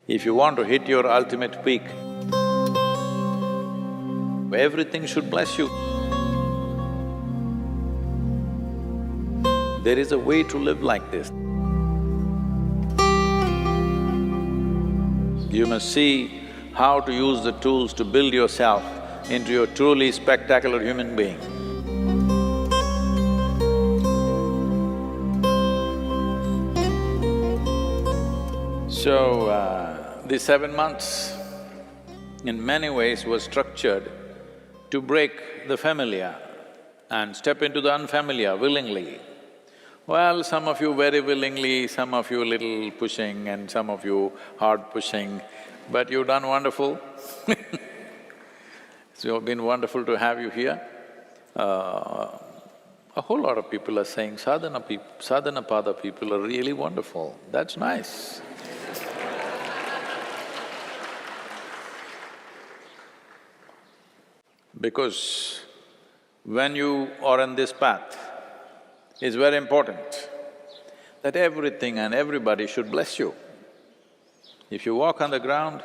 If you want to hit your ultimate peak, everything should bless you. There is a way to live like this. You must see how to use the tools to build yourself into a truly spectacular human being. So, these 7 months in many ways was structured to break the familiar and step into the unfamiliar willingly. Well, some of you very willingly, some of you little pushing and some of you hard pushing, but you've done wonderful. So it's been wonderful to have you here. A whole lot of people are saying sadhana pada people are really wonderful, that's nice. Because when you are on this path, it's very important that everything and everybody should bless you. If you walk on the ground,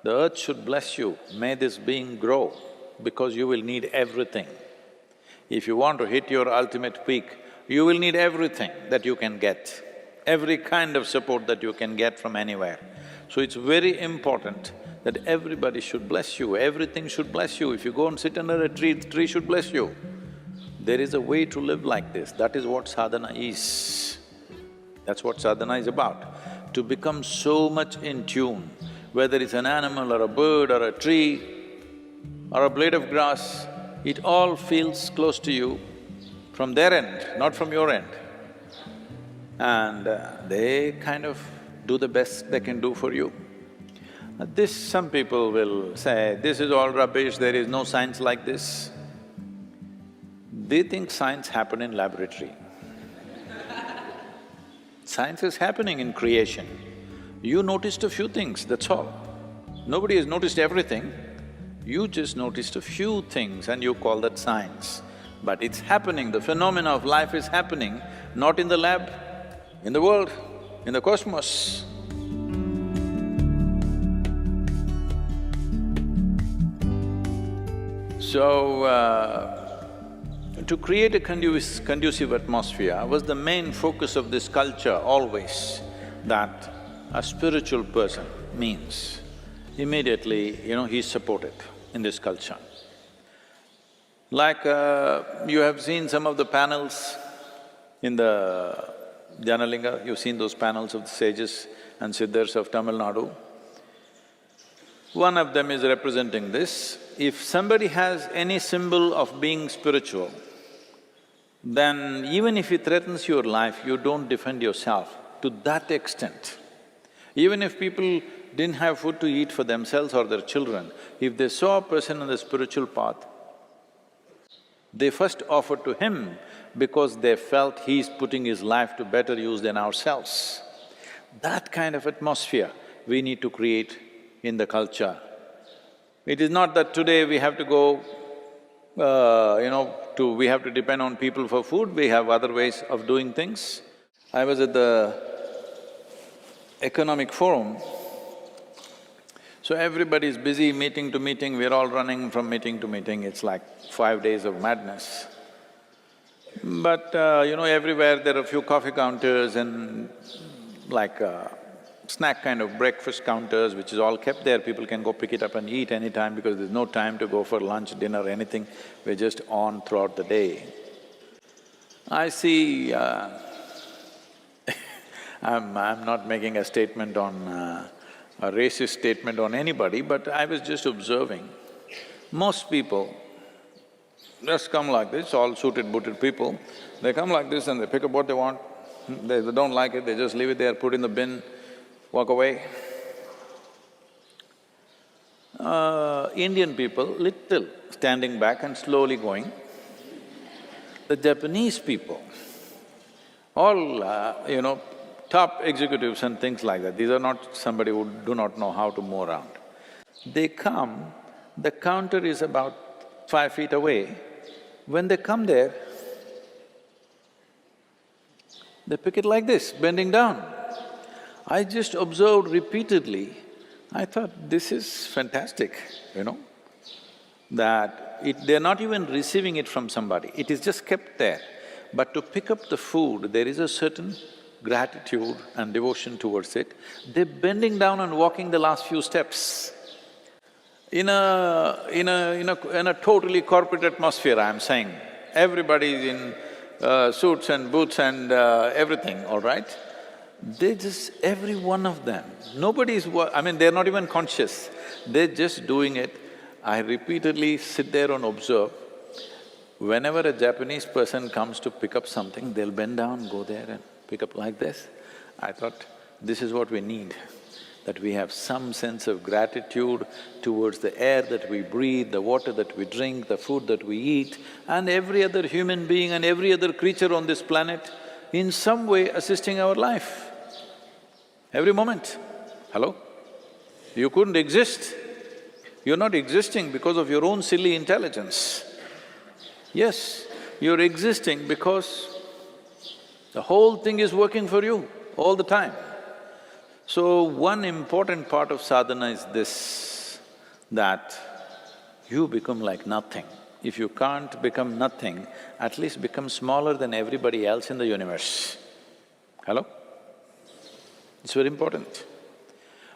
the earth should bless you, may this being grow, because you will need everything. If you want to hit your ultimate peak, you will need everything that you can get, every kind of support that you can get from anywhere. So it's very important that everybody should bless you, everything should bless you. If you go and sit under a tree, the tree should bless you. There is a way to live like this, that is what sadhana is. That's what sadhana is about, to become so much in tune, whether it's an animal or a bird or a tree or a blade of grass, it all feels close to you from their end, not from your end. And they kind of do the best they can do for you. Some people will say, this is all rubbish, there is no science like this. They think science happened in laboratory. Science is happening in creation. You noticed a few things, that's all. Nobody has noticed everything. You just noticed a few things and you call that science. But it's happening, the phenomena of life is happening, not in the lab, in the world, in the cosmos. So, to create a conducive atmosphere was the main focus of this culture always, that a spiritual person means immediately, he's supported in this culture. Like you have seen some of the panels in the Dhanalinga, you've seen those panels of the sages and siddhas of Tamil Nadu. One of them is representing this. If somebody has any symbol of being spiritual, then even if it threatens your life, you don't defend yourself to that extent. Even if people didn't have food to eat for themselves or their children, if they saw a person on the spiritual path, they first offered to him because they felt he's putting his life to better use than ourselves. That kind of atmosphere we need to create in the culture. It is not that today we have to go, we have to depend on people for food, we have other ways of doing things. I was at the economic forum, so everybody is busy meeting to meeting, we're all running from meeting to meeting, it's like 5 days of madness. But everywhere there are a few coffee counters and like snack kind of breakfast counters, which is all kept there, people can go pick it up and eat anytime because there's no time to go for lunch, dinner, anything, we're just on throughout the day. I see… I'm not making a statement on… a racist statement on anybody, but I was just observing. Most people just come like this, all suited, booted people, they come like this and they pick up what they want. They don't like it, they just leave it there, put in the bin, walk away. Indian people, little standing back and slowly going. The Japanese people, all top executives and things like that, these are not somebody who do not know how to move around. They come, the counter is about 5 feet away. When they come there, they pick it like this, bending down. I just observed repeatedly I thought, this is fantastic, that they're not even receiving it from somebody, it is just kept there. But to pick up the food, there is a certain gratitude and devotion towards it. They're bending down and walking the last few steps. In a totally corporate atmosphere, I'm saying, everybody's in suits and boots and everything, all right? They just… every one of them, nobody's… they're not even conscious, they're just doing it. I repeatedly sit there and observe. Whenever a Japanese person comes to pick up something, they'll bend down, go there and pick up like this. I thought, this is what we need, that we have some sense of gratitude towards the air that we breathe, the water that we drink, the food that we eat, and every other human being and every other creature on this planet in some way assisting our life. Every moment. Hello? You couldn't exist. You're not existing because of your own silly intelligence. Yes, you're existing because the whole thing is working for you all the time. So, one important part of sadhana is this, that you become like nothing. If you can't become nothing, at least become smaller than everybody else in the universe. Hello? It's very important.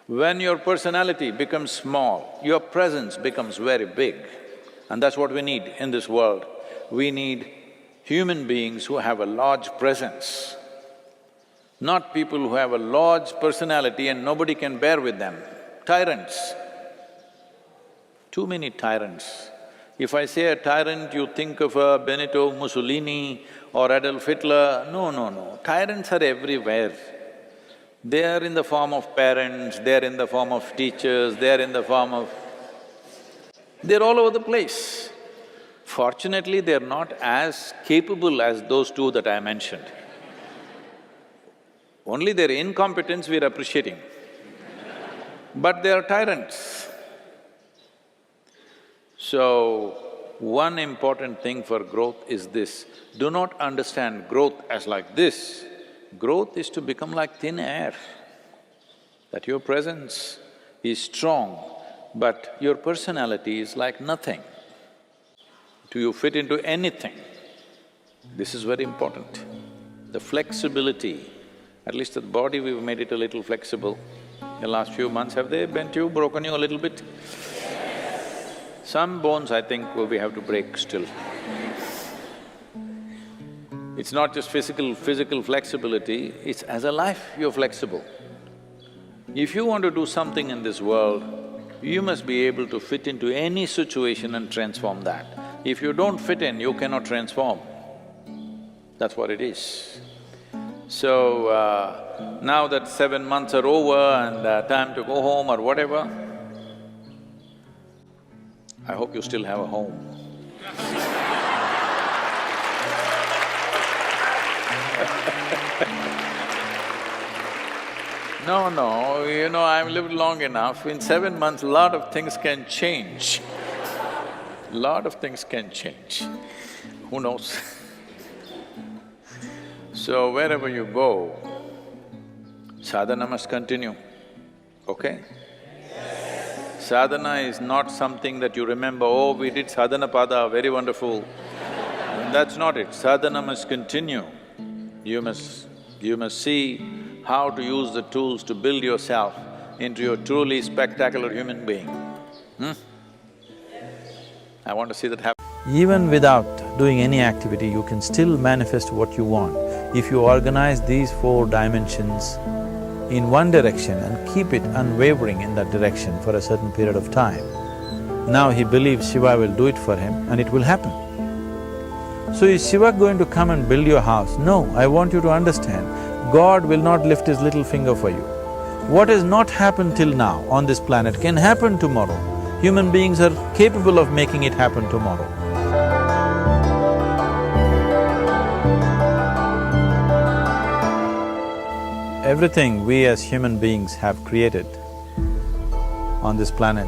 When your personality becomes small, your presence becomes very big. And that's what we need in this world. We need human beings who have a large presence, not people who have a large personality and nobody can bear with them. Tyrants. Too many tyrants. If I say a tyrant, you think of a Benito Mussolini or Adolf Hitler. No, no, no. Tyrants are everywhere. They are in the form of parents, they are in the form of teachers, they are in the form of… they're all over the place. Fortunately, they're not as capable as those two that I mentioned. Only their incompetence we're appreciating. But they are tyrants. So, one important thing for growth is this, do not understand growth as like this. Growth is to become like thin air, that your presence is strong, but your personality is like nothing. Do you fit into anything? This is very important. The flexibility, at least the body we've made it a little flexible. In the last few months, have they bent you, broken you a little bit? Some bones I think we have to break still. It's not just physical flexibility, it's as a life you're flexible. If you want to do something in this world, you must be able to fit into any situation and transform that. If you don't fit in, you cannot transform. That's what it is. So, now that 7 months are over and time to go home or whatever, I hope you still have a home. No, I've lived long enough. In 7 months, lot of things can change. Lot of things can change. Who knows? So wherever you go, sadhana must continue, okay? Sadhana is not something that you remember, oh, we did sadhana pada, very wonderful. That's not it. Sadhana must continue. You must see how to use the tools to build yourself into a truly spectacular human being. I want to see that happen. Even without doing any activity, you can still manifest what you want. If you organize these 4 dimensions in one direction and keep it unwavering in that direction for a certain period of time, now he believes Shiva will do it for him and it will happen. So is Shiva going to come and build your house? No, I want you to understand, God will not lift his little finger for you. What has not happened till now on this planet can happen tomorrow. Human beings are capable of making it happen tomorrow. Everything we as human beings have created on this planet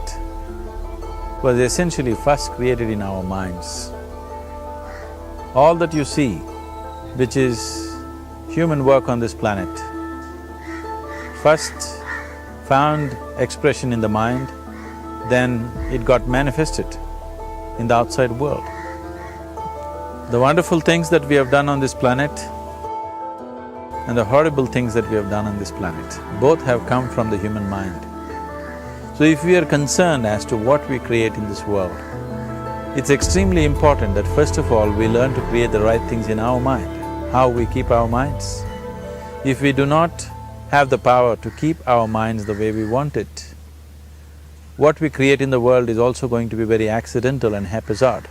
was essentially first created in our minds. All that you see, which is human work on this planet, first found expression in the mind, then it got manifested in the outside world. The wonderful things that we have done on this planet and the horrible things that we have done on this planet, both have come from the human mind. So if we are concerned as to what we create in this world, it's extremely important that first of all we learn to create the right things in our mind, how we keep our minds. If we do not have the power to keep our minds the way we want it, what we create in the world is also going to be very accidental and haphazard.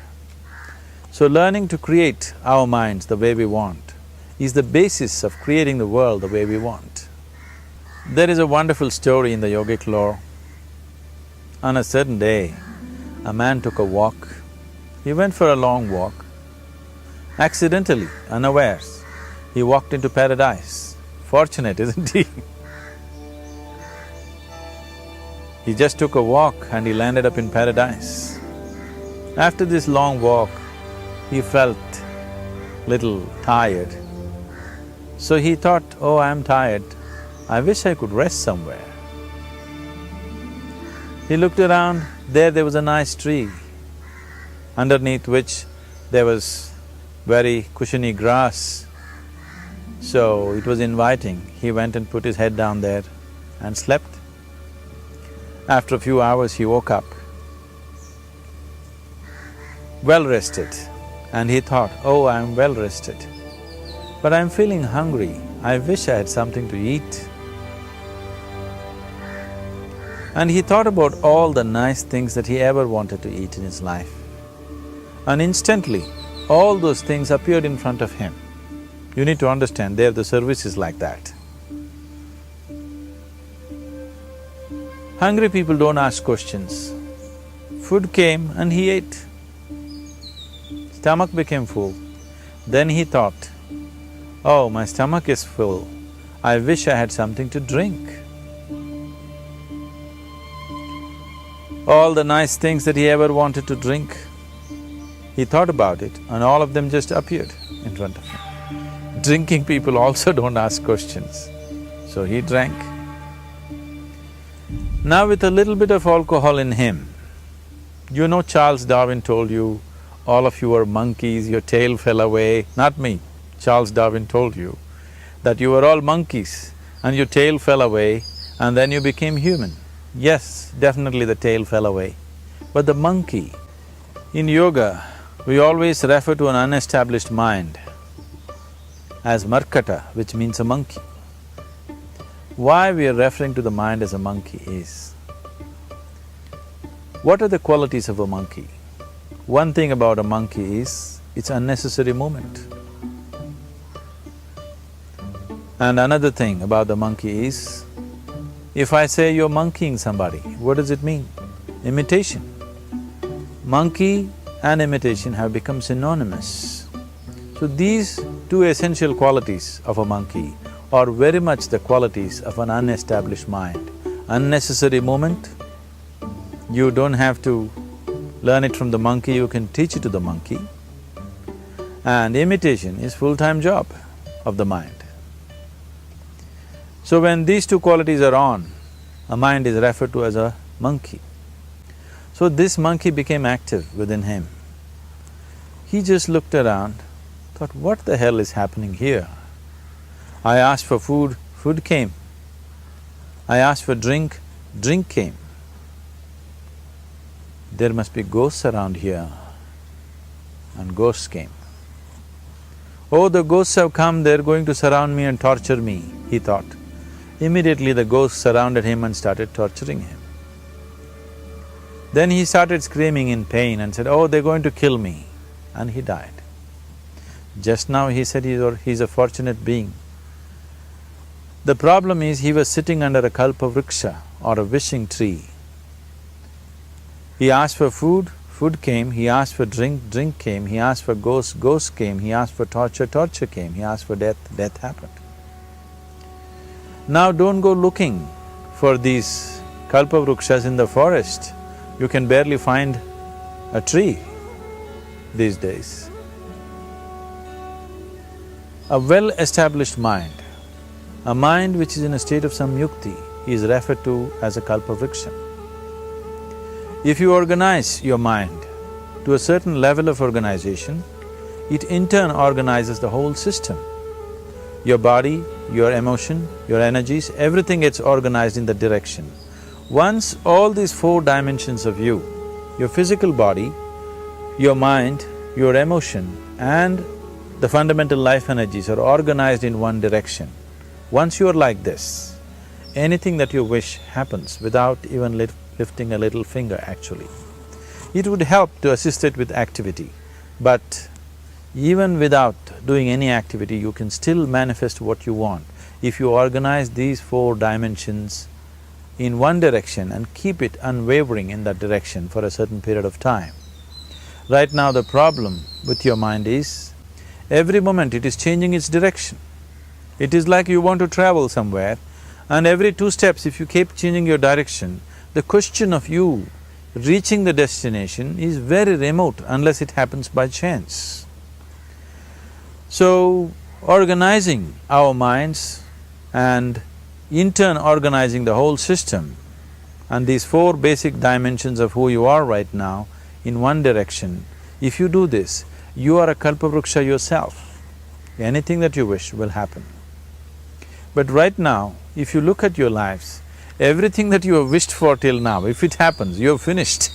So learning to create our minds the way we want is the basis of creating the world the way we want. There is a wonderful story in the yogic lore. On a certain day, a man took a walk. He went for a long walk. Accidentally, unawares, he walked into paradise. Fortunate, isn't he? He just took a walk and he landed up in paradise. After this long walk, he felt little tired. So he thought, oh, I'm tired, I wish I could rest somewhere. He looked around, there was a nice tree, underneath which there was very cushiony grass. So it was inviting. He went and put his head down there and slept. After a few hours, he woke up, well rested, and he thought, oh, I'm well rested, but I'm feeling hungry, I wish I had something to eat. And he thought about all the nice things that he ever wanted to eat in his life. And instantly, all those things appeared in front of him. You need to understand, there the service is like that. Hungry people don't ask questions. Food came and he ate. Stomach became full. Then he thought, oh, my stomach is full, I wish I had something to drink. All the nice things that he ever wanted to drink, he thought about it and all of them just appeared in front of him. Drinking people also don't ask questions, so he drank. Now with a little bit of alcohol in him, you know Charles Darwin told you, all of you are monkeys, your tail fell away. Not me, Charles Darwin told you that you were all monkeys and your tail fell away and then you became human. Yes, definitely the tail fell away. But the monkey, in yoga, we always refer to an unestablished mind as markata, which means a monkey. Why we are referring to the mind as a monkey is, what are the qualities of a monkey? One thing about a monkey is, it's unnecessary movement. And another thing about the monkey is, if I say you're monkeying somebody, what does it mean? Imitation. Monkey and imitation have become synonymous. So these two essential qualities of a monkey are very much the qualities of an unestablished mind. Unnecessary movement, you don't have to learn it from the monkey, you can teach it to the monkey. And imitation is full-time job of the mind. So when these two qualities are on, a mind is referred to as a monkey. So this monkey became active within him. He just looked around, thought, what the hell is happening here? I asked for food, food came. I asked for drink, drink came. There must be ghosts around here, and ghosts came. Oh, the ghosts have come, they're going to surround me and torture me, he thought. Immediately the ghosts surrounded him and started torturing him. Then he started screaming in pain and said, oh, they're going to kill me, and he died. Just now he said he's a fortunate being. The problem is he was sitting under a kalpavriksha or a wishing tree. He asked for food, food came, he asked for drink, drink came, he asked for ghost, ghost came, he asked for torture, torture came, he asked for death, death happened. Now don't go looking for these kalpavrukshas in the forest, you can barely find a tree these days. A well-established mind, a mind which is in a state of samyukti, is referred to as a kalpavriksha. If you organize your mind to a certain level of organization, it in turn organizes the whole system. Your body, your emotion, your energies, everything gets organized in that direction. Once all these four dimensions of you, your physical body, your mind, your emotion and the fundamental life energies are organized in one direction, once you are like this, anything that you wish happens without even lifting a little finger actually. It would help to assist it with activity, but even without doing any activity, you can still manifest what you want if you organize these four dimensions in one direction and keep it unwavering in that direction for a certain period of time. Right now the problem with your mind is, every moment it is changing its direction. It is like you want to travel somewhere and every 2 steps if you keep changing your direction, the question of you reaching the destination is very remote unless it happens by chance. So, organizing our minds and in turn organizing the whole system and these four basic dimensions of who you are right now in one direction, if you do this, you are a kalpavriksha yourself. Anything that you wish will happen. But right now, if you look at your lives, everything that you have wished for till now, if it happens, you have finished.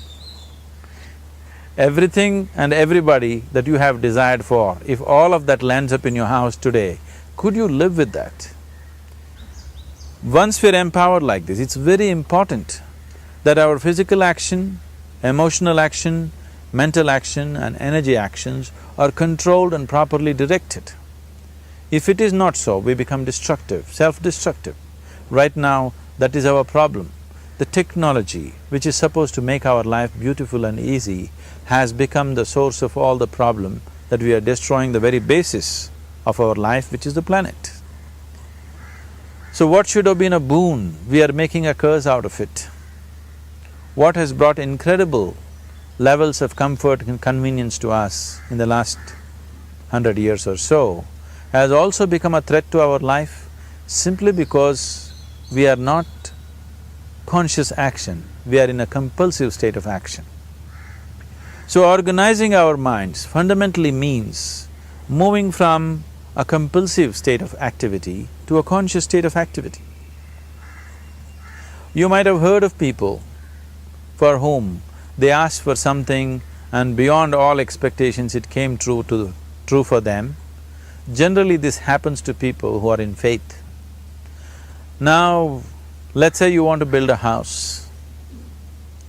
Everything and everybody that you have desired for, if all of that lands up in your house today, could you live with that? Once we're empowered like this, it's very important that our physical action, emotional action, mental action and energy actions are controlled and properly directed. If it is not so, we become destructive, self-destructive. Right now, that is our problem. The technology, which is supposed to make our life beautiful and easy, has become the source of all the problem that we are destroying the very basis of our life, which is the planet. So what should have been a boon, we are making a curse out of it. What has brought incredible levels of comfort and convenience to us in the last 100 years or so has also become a threat to our life simply because we are not conscious action, we are in a compulsive state of action. So organizing our minds fundamentally means moving from a compulsive state of activity to a conscious state of activity. You might have heard of people for whom they asked for something and beyond all expectations it came true for them. Generally this happens to people who are in faith. Now, let's say you want to build a house.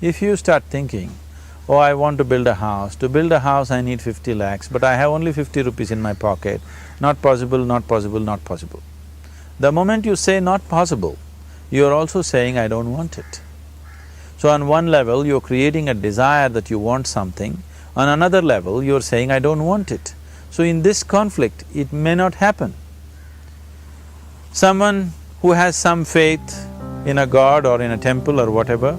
If you start thinking, oh, I want to build a house. To build a house I need 50 lakhs, but I have only 50 rupees in my pocket. Not possible, not possible, not possible. The moment you say not possible, you're also saying I don't want it. So on one level, you're creating a desire that you want something, on another level, you're saying I don't want it. So in this conflict, it may not happen. Someone who has some faith in a god or in a temple or whatever,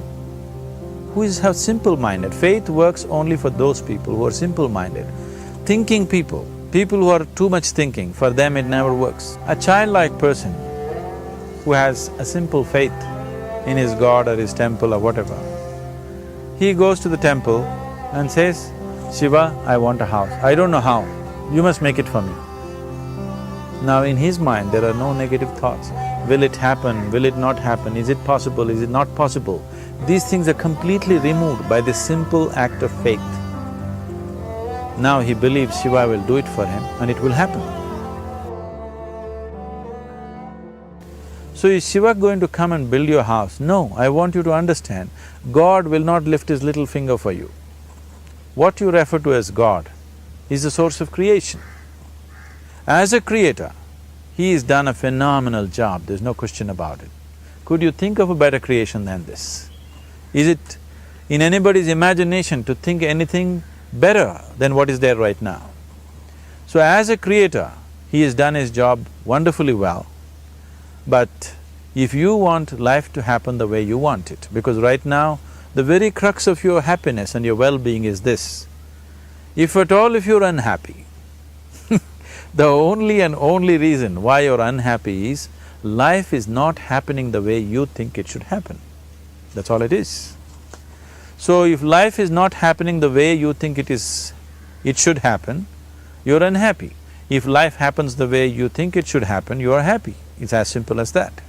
who is simple-minded. Faith works only for those people who are simple-minded. Thinking people, people who are too much thinking, for them it never works. A childlike person who has a simple faith in his god or his temple or whatever, he goes to the temple and says, Shiva, I want a house. I don't know how, you must make it for me. Now in his mind there are no negative thoughts. Will it happen? Will it not happen? Is it possible? Is it not possible? These things are completely removed by this simple act of faith. Now he believes Shiva will do it for him and it will happen. So is Shiva going to come and build your house? No, I want you to understand, God will not lift his little finger for you. What you refer to as God is the source of creation. As a creator, he has done a phenomenal job, there's no question about it. Could you think of a better creation than this? Is it in anybody's imagination to think anything better than what is there right now? So as a creator, he has done his job wonderfully well. But if you want life to happen the way you want it, because right now, the very crux of your happiness and your well-being is this, if at all if you're unhappy, the only and only reason why you're unhappy is life is not happening the way you think it should happen. That's all it is. So if life is not happening the way you think it should happen, you're unhappy. If life happens the way you think it should happen, you are happy. It's as simple as that.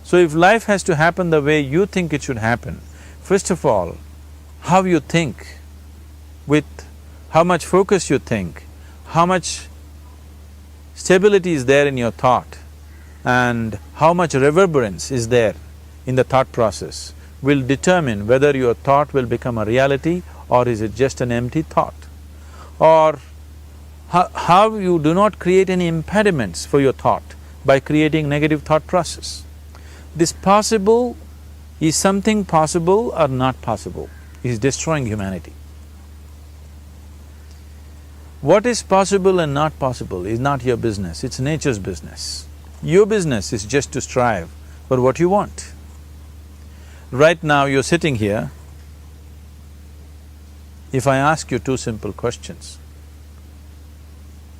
So if life has to happen the way you think it should happen, first of all, how you think, with how much focus you think, how much stability is there in your thought, and how much reverberance is there in the thought process will determine whether your thought will become a reality or is it just an empty thought. Or how you do not create any impediments for your thought by creating negative thought process. This possible is something possible or not possible, is destroying humanity. What is possible and not possible is not your business, it's nature's business. Your business is just to strive for what you want. Right now you're sitting here, if I ask you two simple questions,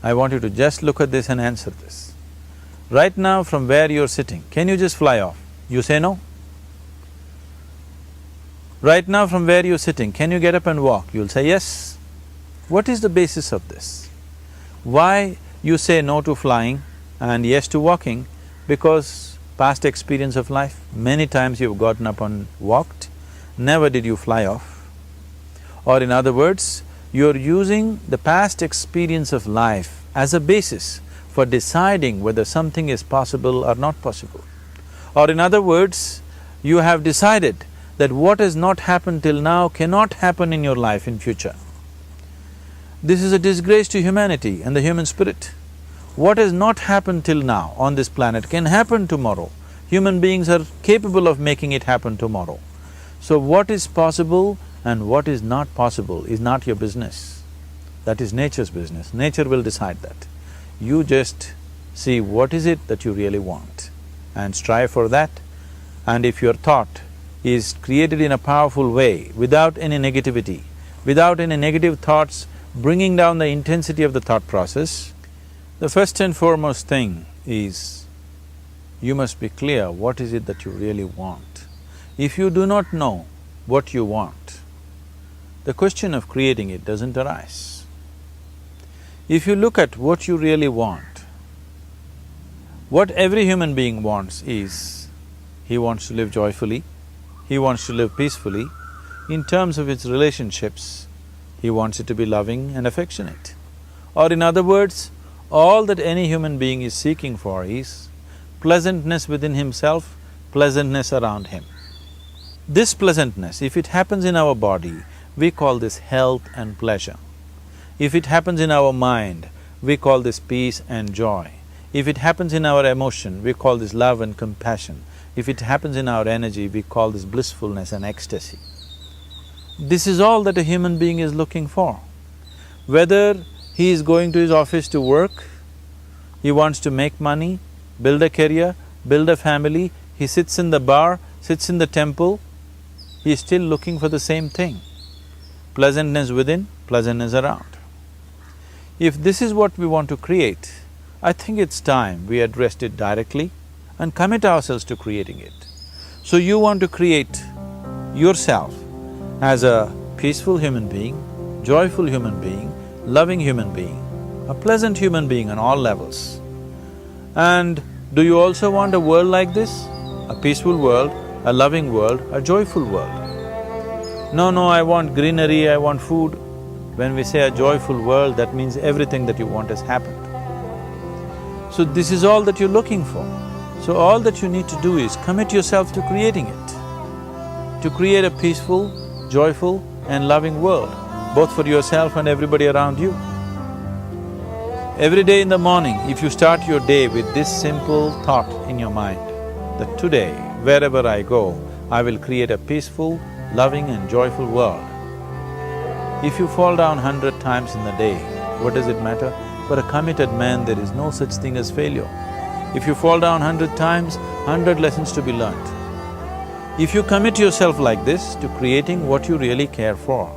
I want you to just look at this and answer this. Right now from where you're sitting, can you just fly off? You say no. Right now from where you're sitting, can you get up and walk? You'll say yes. What is the basis of this? Why you say no to flying and yes to walking? Because past experience of life, many times you've gotten up and walked, never did you fly off. Or in other words, you're using the past experience of life as a basis for deciding whether something is possible or not possible. Or in other words, you have decided that what has not happened till now cannot happen in your life in future. This is a disgrace to humanity and the human spirit. What has not happened till now on this planet can happen tomorrow. Human beings are capable of making it happen tomorrow. So what is possible and what is not possible is not your business. That is nature's business. Nature will decide that. You just see what is it that you really want and strive for that. And if your thought is created in a powerful way, without any negativity, without any negative thoughts bringing down the intensity of the thought process, the first and foremost thing is you must be clear what is it that you really want. If you do not know what you want, the question of creating it doesn't arise. If you look at what you really want, what every human being wants is, he wants to live joyfully, he wants to live peacefully. In terms of its relationships, he wants it to be loving and affectionate. Or in other words, all that any human being is seeking for is pleasantness within himself, pleasantness around him. This pleasantness, if it happens in our body, we call this health and pleasure. If it happens in our mind, we call this peace and joy. If it happens in our emotion, we call this love and compassion. If it happens in our energy, we call this blissfulness and ecstasy. This is all that a human being is looking for. Whether he is going to his office to work, he wants to make money, build a career, build a family, he sits in the bar, sits in the temple, he is still looking for the same thing. Pleasantness within, pleasantness around. If this is what we want to create, I think it's time we addressed it directly and commit ourselves to creating it. So you want to create yourself as a peaceful human being, joyful human being, loving human being, a pleasant human being on all levels. And do you also want a world like this? A peaceful world, a loving world, a joyful world? No, I want greenery, I want food. When we say a joyful world, that means everything that you want has happened. So this is all that you're looking for. So all that you need to do is commit yourself to creating it, to create a peaceful, joyful and loving world, both for yourself and everybody around you. Every day in the morning, if you start your day with this simple thought in your mind, that today, wherever I go, I will create a peaceful, loving and joyful world. If you fall down 100 times in the day, what does it matter? For a committed man, there is no such thing as failure. If you fall down 100 times, 100 lessons to be learnt. If you commit yourself like this to creating what you really care for,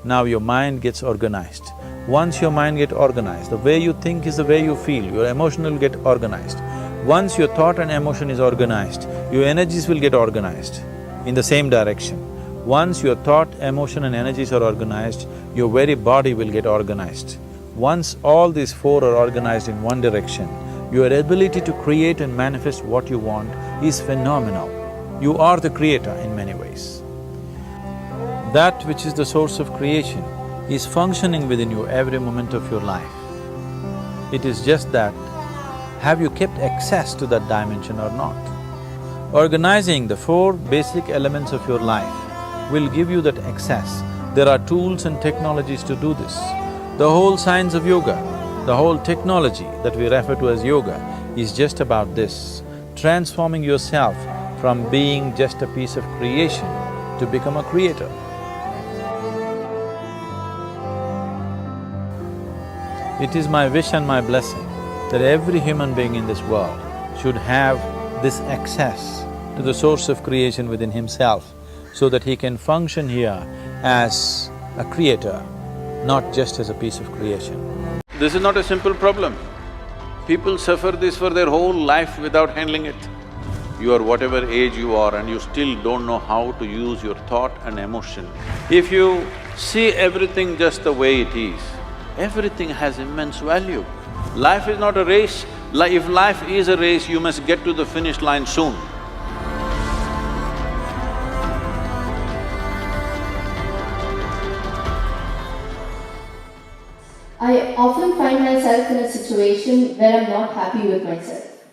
now your mind gets organized. Once your mind gets organized, the way you think is the way you feel, your emotion will get organized. Once your thought and emotion is organized, your energies will get organized in the same direction. Once your thought, emotion and energies are organized, your very body will get organized. Once all these four are organized in one direction, your ability to create and manifest what you want is phenomenal. You are the creator in many ways. That which is the source of creation is functioning within you every moment of your life. It is just that, have you kept access to that dimension or not? Organizing the four basic elements of your life will give you that access. There are tools and technologies to do this. The whole science of yoga, the whole technology that we refer to as yoga is just about this, transforming yourself from being just a piece of creation to become a creator. It is my wish and my blessing that every human being in this world should have this access to the source of creation within himself so that he can function here as a creator, not just as a piece of creation. This is not a simple problem. People suffer this for their whole life without handling it. You are whatever age you are and you still don't know how to use your thought and emotion. If you see everything just the way it is, everything has immense value. Life is not a race. If life is a race, you must get to the finish line soon. I often find myself in a situation where I'm not happy with myself.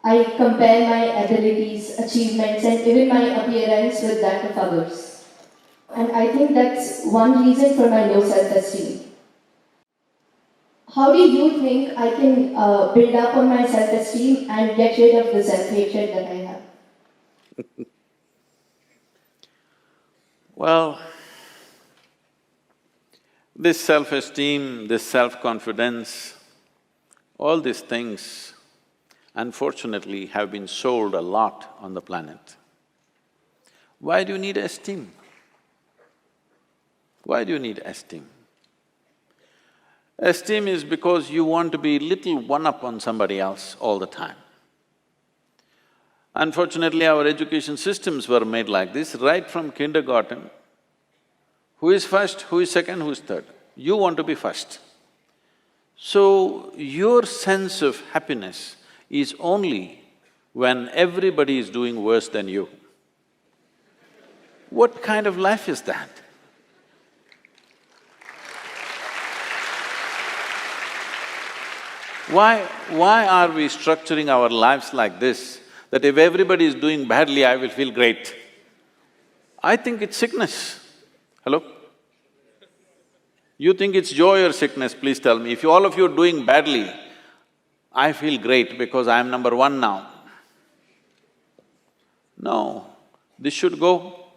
I compare my abilities, achievements and even my appearance with that of others. And I think that's one reason for my low self-esteem. How do you think I can build up on my self-esteem and get rid of the self-hatred that I have? Well, this self-esteem, this self-confidence, all these things unfortunately have been sold a lot on the planet. Why do you need esteem? Why do you need esteem? Esteem is because you want to be little one-up on somebody else all the time. Unfortunately, our education systems were made like this, right from kindergarten. Who is first, who is second, who is third? You want to be first. So, your sense of happiness is only when everybody is doing worse than you. What kind of life is that? Why are we structuring our lives like this, that if everybody is doing badly, I will feel great? I think it's sickness. Hello? You think it's joy or sickness, please tell me. If all of you are doing badly, I feel great because I am number one now. No, this should go.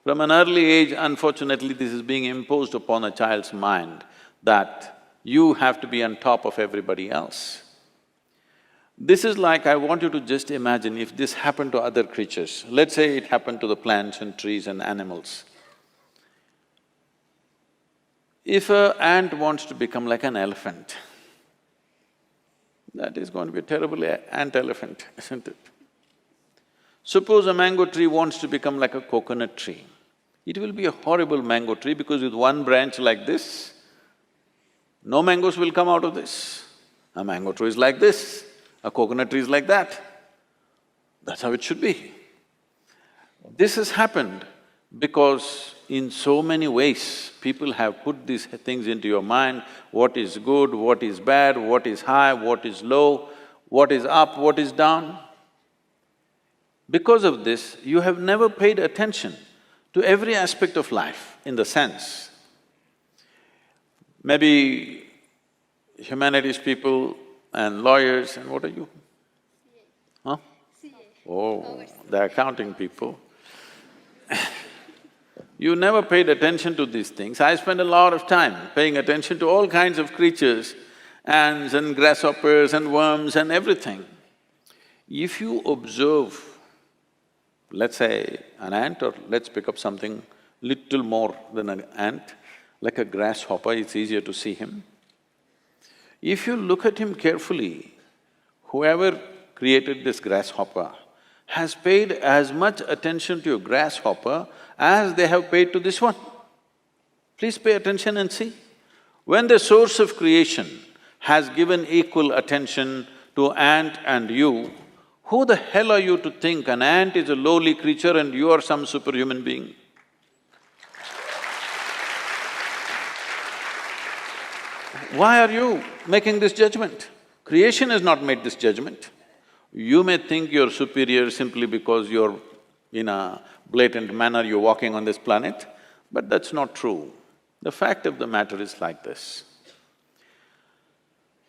From an early age, unfortunately, this is being imposed upon a child's mind that you have to be on top of everybody else. This is like, I want you to just imagine if this happened to other creatures. Let's say it happened to the plants and trees and animals. If an ant wants to become like an elephant, that is going to be a terrible ant-elephant, isn't it? Suppose a mango tree wants to become like a coconut tree. It will be a horrible mango tree because with one branch like this, no mangoes will come out of this. A mango tree is like this, a coconut tree is like that. That's how it should be. This has happened because in so many ways, people have put these things into your mind, what is good, what is bad, what is high, what is low, what is up, what is down. Because of this, you have never paid attention to every aspect of life in the sense. Maybe humanities people and lawyers and what are you? Huh? Oh, the accounting people. You never paid attention to these things. I spend a lot of time paying attention to all kinds of creatures, ants and grasshoppers and worms and everything. If you observe, let's say an ant, or let's pick up something little more than an ant, like a grasshopper, it's easier to see him. If you look at him carefully, whoever created this grasshopper has paid as much attention to your grasshopper as they have paid to this one. Please pay attention and see. When the source of creation has given equal attention to ant and you, who the hell are you to think an ant is a lowly creature and you are some superhuman being? Why are you making this judgment? Creation has not made this judgment. You may think you're superior simply because you're, in a blatant manner, you're walking on this planet, but that's not true. The fact of the matter is like this.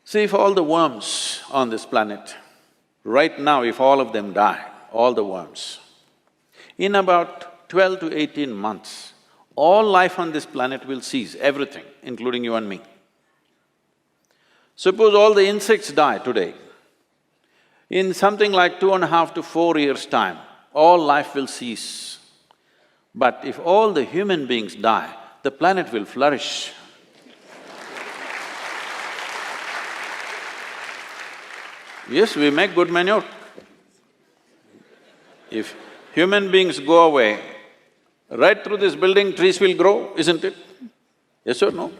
See, if all the worms on this planet, right now if all of them die, all the worms, in about 12 to 18 months, all life on this planet will cease, everything, including you and me. Suppose all the insects die today, in something like 2.5 to 4 years' time, all life will cease. But if all the human beings die, the planet will flourish. Yes, we make good manure. If human beings go away, right through this building trees will grow, isn't it? Yes or no?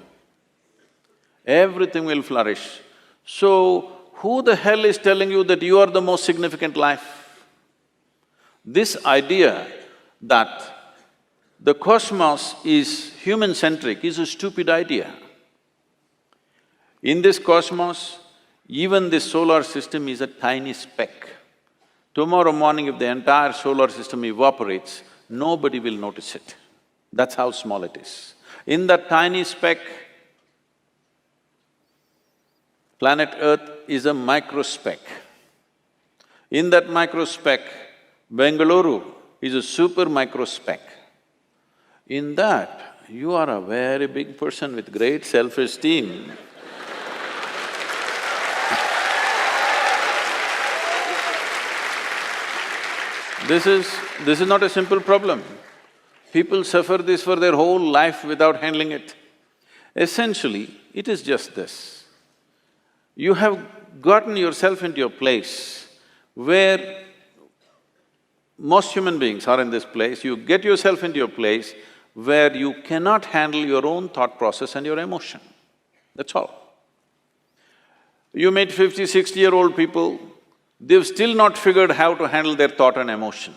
Everything will flourish. So, who the hell is telling you that you are the most significant life? This idea that the cosmos is human-centric is a stupid idea. In this cosmos, even this solar system is a tiny speck. Tomorrow morning if the entire solar system evaporates, nobody will notice it. That's how small it is. In that tiny speck, planet Earth is a microspeck. In that microspeck, Bengaluru is a super microspeck. In that, you are a very big person with great self-esteem. This is not a simple problem. People suffer this for their whole life without handling it. Essentially, it is just this. You have gotten yourself into a place where most human beings are in this place, you get yourself into a place where you cannot handle your own thought process and your emotion. That's all. You meet 50, 60-year-old people, they've still not figured how to handle their thought and emotion.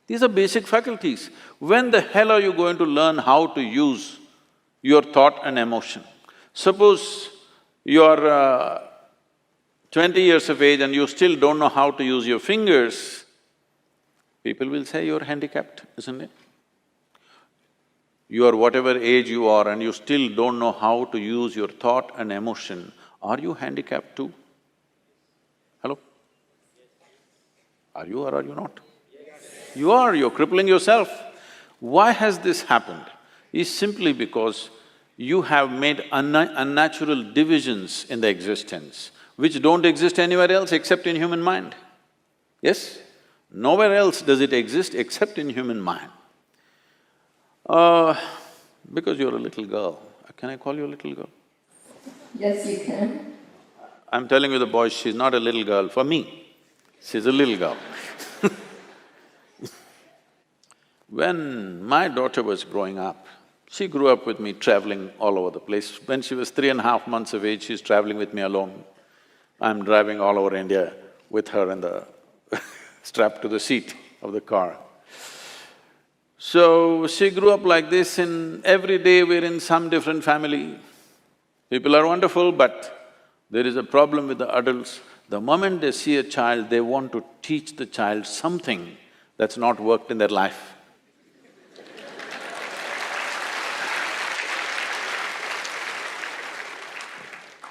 These are basic faculties. When the hell are you going to learn how to use your thought and emotion? Suppose you're 20 years of age and you still don't know how to use your fingers, people will say you're handicapped, isn't it? You are whatever age you are and you still don't know how to use your thought and emotion, are you handicapped too? Hello? Are you or are you not? You are, you're crippling yourself. Why has this happened? Is simply because you have made unnatural divisions in the existence, which don't exist anywhere else except in human mind. Yes? Nowhere else does it exist except in human mind. Because you're a little girl, can I call you a little girl? Yes, you can. I'm telling you the boys, she's not a little girl. For me, she's a little girl. When my daughter was growing up, she grew up with me traveling all over the place. When she was 3.5 months of age, she's traveling with me alone. I'm driving all over India with her in the strapped to the seat of the car. So, she grew up like this, and every day we're in some different family. People are wonderful, but there is a problem with the adults. The moment they see a child, they want to teach the child something that's not worked in their life.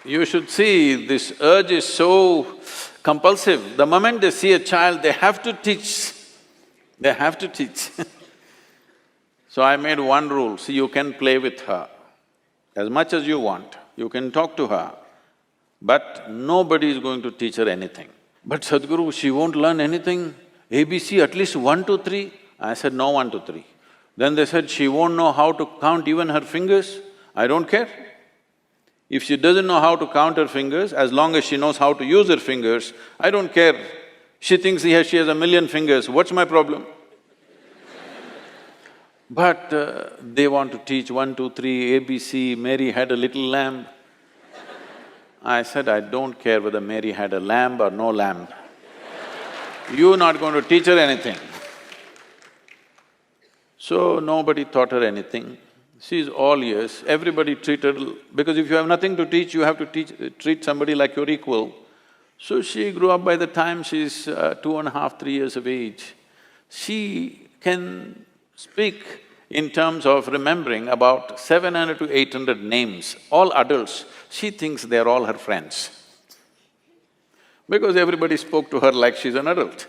You should see, this urge is so compulsive. The moment they see a child, they have to teach. They have to teach. So I made one rule, see, you can play with her as much as you want, you can talk to her, but nobody is going to teach her anything. But Sadhguru, she won't learn anything, ABC at least 1, 2, 3. I said, no 1, 2, 3. Then they said, she won't know how to count even her fingers. I don't care. If she doesn't know how to count her fingers, as long as she knows how to use her fingers, I don't care She thinks she has 1,000,000 fingers, what's my problem? But they want to teach 1, 2, 3, ABC, Mary had a little lamb. I said, I don't care whether Mary had a lamb or no lamb. You're not going to teach her anything. So nobody taught her anything. She's all ears, everybody treated her… because if you have nothing to teach, you have to treat somebody like your equal. So she grew up. By the time she's 2.5, 3 years of age, she can speak in terms of remembering about 700 to 800 names, all adults. She thinks they're all her friends because everybody spoke to her like she's an adult.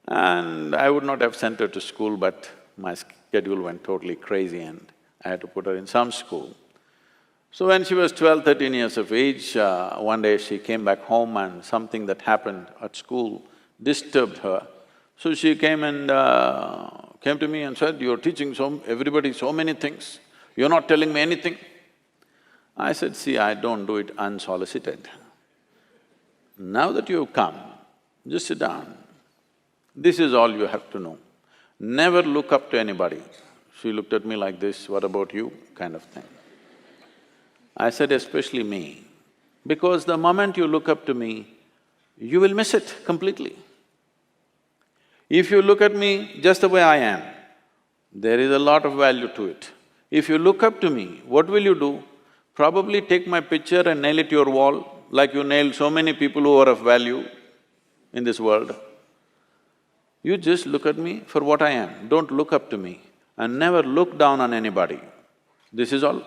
And I would not have sent her to school, but my schedule went totally crazy and I had to put her in some school. So when she was 12, 13 years of age, one day she came back home and something that happened at school disturbed her. So she came to me and said, you're teaching everybody so many things, you're not telling me anything. I said, see, I don't do it unsolicited. Now that you've come, just sit down. This is all you have to know. Never look up to anybody. She looked at me like this, what about you, kind of thing. I said, especially me, because the moment you look up to me, you will miss it completely. If you look at me just the way I am, there is a lot of value to it. If you look up to me, what will you do? Probably take my picture and nail it to your wall, like you nailed so many people who are of value in this world. You just look at me for what I am, don't look up to me, and never look down on anybody. This is all.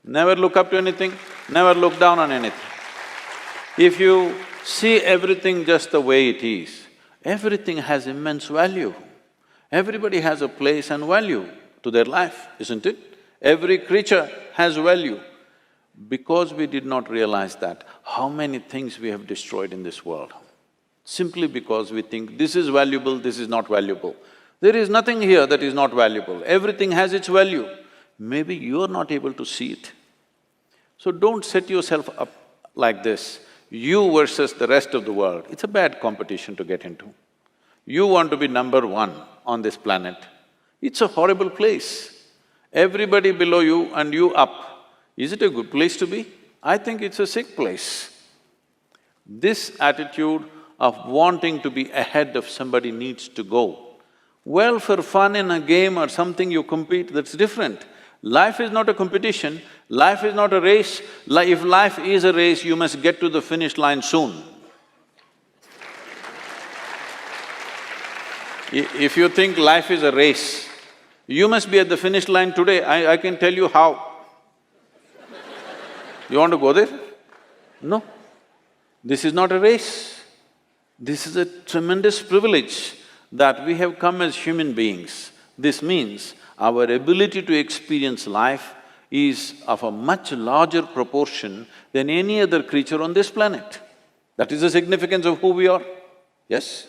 Never look up to anything, never look down on anything. If you see everything just the way it is, everything has immense value. Everybody has a place and value to their life, isn't it? Every creature has value. Because we did not realize that, how many things we have destroyed in this world? Simply because we think this is valuable, this is not valuable. There is nothing here that is not valuable, everything has its value. Maybe you're not able to see it. So don't set yourself up like this, you versus the rest of the world. It's a bad competition to get into. You want to be number one on this planet. It's a horrible place. Everybody below you and you up. Is it a good place to be? I think it's a sick place. This attitude of wanting to be ahead of somebody needs to go. Well, for fun in a game or something you compete, that's different. Life is not a competition, life is not a race. If life is a race, you must get to the finish line soon. If you think life is a race, you must be at the finish line today. I can tell you how. You want to go there? No. This is not a race. This is a tremendous privilege that we have come as human beings. This means our ability to experience life is of a much larger proportion than any other creature on this planet. That is the significance of who we are, yes?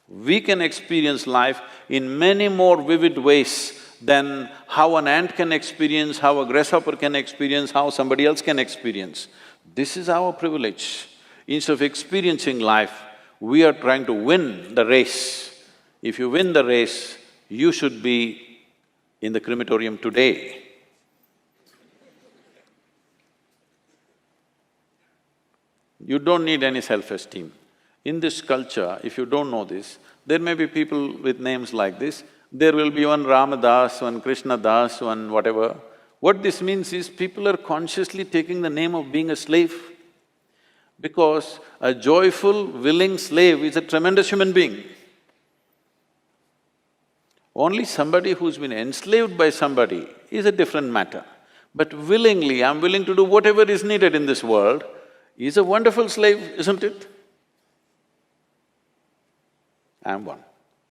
We can experience life in many more vivid ways than how an ant can experience, how a grasshopper can experience, how somebody else can experience. This is our privilege. Instead of experiencing life, we are trying to win the race. If you win the race, you should be in the crematorium today. You don't need any self-esteem. In this culture, if you don't know this, there may be people with names like this, there will be one Ramadas, one Krishna Das, one whatever. What this means is people are consciously taking the name of being a slave, because a joyful, willing slave is a tremendous human being. Only somebody who's been enslaved by somebody is a different matter. But willingly, I'm willing to do whatever is needed in this world, is a wonderful slave, isn't it? I'm one.